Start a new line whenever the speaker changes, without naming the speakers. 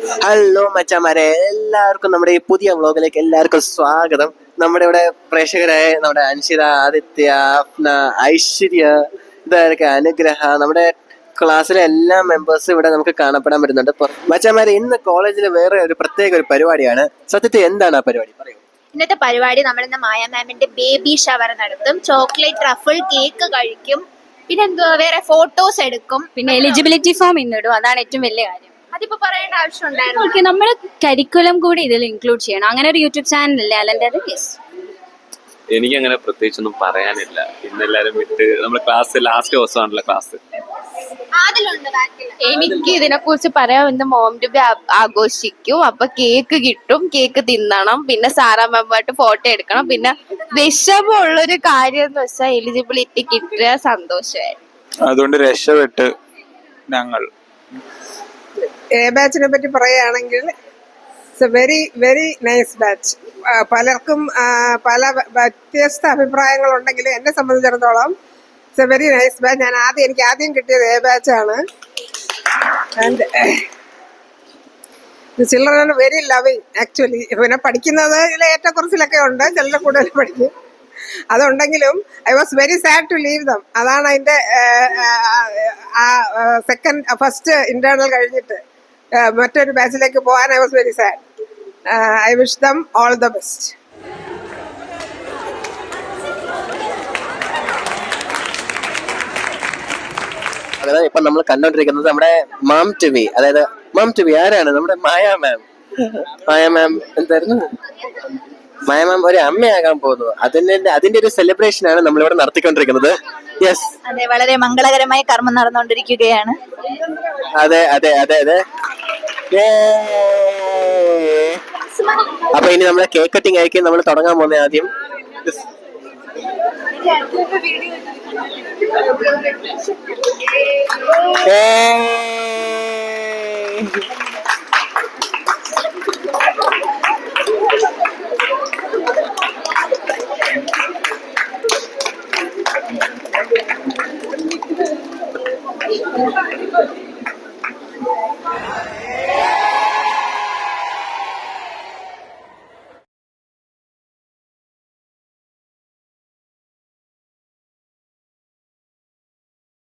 Hello മച്ചാമാരെ, എല്ലാവർക്കും നമ്മുടെ ഈ പുതിയ വ്ളോഗിലേക്ക് എല്ലാവർക്കും സ്വാഗതം. നമ്മുടെ ഇവിടെ പ്രേക്ഷകരായ നമ്മുടെ അൻഷിത, ആദിത്യ, അഫ്ന, ഐശ്വര്യ, ഇതൊക്കെ അനുഗ്രഹ, നമ്മുടെ ക്ലാസ്സിലെ എല്ലാ മെമ്പേഴ്സും ഇവിടെ നമുക്ക് കാണപ്പെടാൻ പറ്റുന്നുണ്ട്. മച്ചാമാരെ, ഇന്ന് കോളേജിൽ വേറെ ഒരു പ്രത്യേക ഒരു പരിപാടിയാണ്. സത്യത്തിൽ എന്താണ് ആ പരിപാടി, പറയൂ.
ഇന്നത്തെ പരിപാടി നമ്മൾ ഇന്ന് മായ മാമിന്റെ ബേബി ഷവർ നടത്തും. ചോക്ലേറ്റ് ട്രഫിൾ കേക്ക് കഴിക്കും, പിന്നെ എന്തുവാ വേറെ ഫോട്ടോസ് എടുക്കും,
പിന്നെ എലിജിബിലിറ്റി ഫോം ഇന്നിടും. അതാണ് ഏറ്റവും വലിയ കാര്യം.
അതിപ്പോ പറയേണ്ട ആവശ്യം ഉണ്ടായിരുന്നു.
ഓക്കെ, നമ്മൾ കരിക്കുലം കൂടി ഇതിൽ ഇൻക്ലൂഡ് ചെയ്യണം. അങ്ങനെ ഒരു യൂട്യൂബ് ചാനൽ അല്ലേ അലൻ്റെ?
എനിക്കങ്ങനെ പ്രത്യേകിച്ചൊന്നും പറയാനില്ല. ഇന്നെല്ലാരും വിട്ട് നമ്മുടെ ക്ലാസ് ലാസ്റ്റ് ദിവസമാണല്ലോ ക്ലാസ്.
എനിക്ക് ഇതിനെ കുറിച്ച് പറയാം. ഇന്ന് മോം ടു ബി ആഘോഷിക്കും. അപ്പൊ കേക്ക് കിട്ടും, കേക്ക് തിന്നണം, പിന്നെ സാറാ മെമ്പായിട്ട് ഫോട്ടോ എടുക്കണം. പിന്നെ വിഷമമുള്ളൊരു കാര്യം എന്ന് വെച്ചാൽ എലിജിബിലിറ്റി കിട്ടിയ സന്തോഷമായി.
അതുകൊണ്ട് രക്ഷപ്പെട്ട് ഞങ്ങൾ
എ ബാച്ചിനെ പറ്റി പറയുകയാണെങ്കിൽ it's a very very nice batch. പലർക്കും പല വ്യത്യസ്ത അഭിപ്രായങ്ങളുണ്ടെങ്കിലും എന്നെ സംബന്ധിച്ചിടത്തോളം it's a very nice batch. എനിക്ക് ആദ്യം കിട്ടിയത് എ ബാച്ചാണ്. And children very loving actually. പിന്നെ പഠിക്കുന്നതിൽ ഏറ്റക്കുറച്ചിലൊക്കെ ഉണ്ട്, ചിലർ കൂടുതൽ പഠിക്കും. അതുണ്ടെങ്കിലും I was very sad to leave them. അതാണ് അതിൻ്റെ ഫസ്റ്റ് ഇന്റേണൽ കഴിഞ്ഞിട്ട് മറ്റൊരു ബാച്ചിലേക്ക് പോകാൻ I was very sad. I wish them all the best.
അതായത് ഇപ്പൊ നമ്മൾ കണ്ടോണ്ടിരിക്കുന്നത് നമ്മുടെ മാം ടു ബി, അതായത് മാം ടു ബി ആരാണ്? നമ്മുടെ മായ മാം. മായ മാം എന്തായിരുന്നു? മായ മാം ഒരു അമ്മയാകാൻ പോകുന്നു. അതിന്റെ ഒരു സെലിബ്രേഷൻ ആണ് നമ്മളിവിടെ നടത്തിക്കൊണ്ടിരിക്കുന്നത്. യെസ്,
അതെ, വളരെ മംഗളകരമായ കർമ്മം നടന്നുകൊണ്ടിരിക്കുകയാണ്.
അതെ അതെ അതെ അതെ. അപ്പൊ ഇനി നമ്മളെ കേക്ക് കട്ടിങ് ആയിരിക്കും നമ്മൾ തുടങ്ങാൻ പോകുന്നത്. ആദ്യം